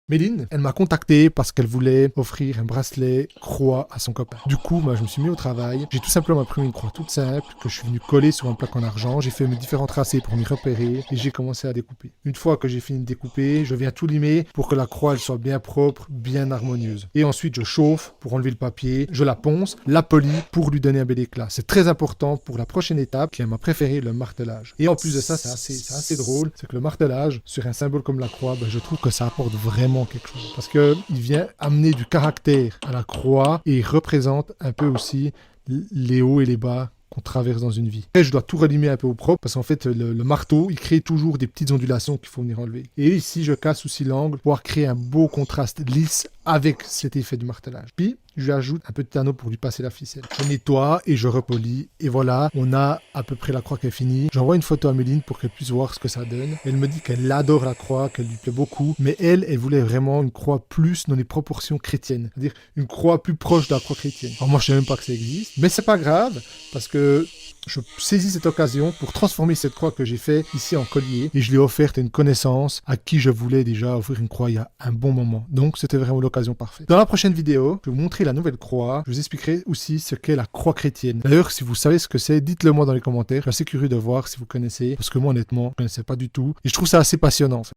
Méline, elle m'a contacté parce qu'elle voulait offrir un bracelet croix à son copain. Du coup, moi, je me suis mis au travail. J'ai tout simplement imprimé une croix toute simple que je suis venu coller sur un plaque en argent. J'ai fait mes différents tracés pour m'y repérer et j'ai commencé à découper. Une fois que j'ai fini de découper, je viens tout limer pour que la croix elle soit bien propre, bien harmonieuse. Et ensuite, je chauffe pour enlever le papier, je la ponce, la polis pour lui donner un bel éclat. C'est très important pour la prochaine étape qui est ma préférée, le martelage. Et en plus de ça, c'est assez drôle, c'est que le martelage sur un symbole comme la croix, je trouve que ça apporte vraiment quelque chose. Parce qu'il vient amener du caractère à la croix et il représente un peu aussi les hauts et les bas qu'on traverse dans une vie. Et je dois tout rallumer un peu au propre parce qu'en fait, le marteau, il crée toujours des petites ondulations qu'il faut venir enlever. Et ici, je casse aussi l'angle pour pouvoir créer un beau contraste lisse avec cet effet du martelage. Puis, je lui ajoute un petit anneau pour lui passer la ficelle. Je nettoie et je repolis. Et voilà, on a à peu près la croix qui est finie. J'envoie une photo à Méline pour qu'elle puisse voir ce que ça donne. Elle me dit qu'elle adore la croix, qu'elle lui plaît beaucoup. Mais elle voulait vraiment une croix plus dans les proportions chrétiennes. C'est-à-dire une croix plus proche de la croix chrétienne. Alors moi, je ne sais même pas que ça existe. Mais c'est pas grave parce que je saisis cette occasion pour transformer cette croix que j'ai fait ici en collier et je l'ai offerte à une connaissance à qui je voulais déjà offrir une croix il y a un bon moment. Donc c'était vraiment l'occasion parfaite. Dans la prochaine vidéo, je vais vous montrer la nouvelle croix. Je vous expliquerai aussi ce qu'est la croix chrétienne. D'ailleurs, si vous savez ce que c'est, dites-le moi dans les commentaires. Je suis assez curieux de voir si vous connaissez parce que moi honnêtement, je ne connaissais pas du tout et je trouve ça assez passionnant en fait.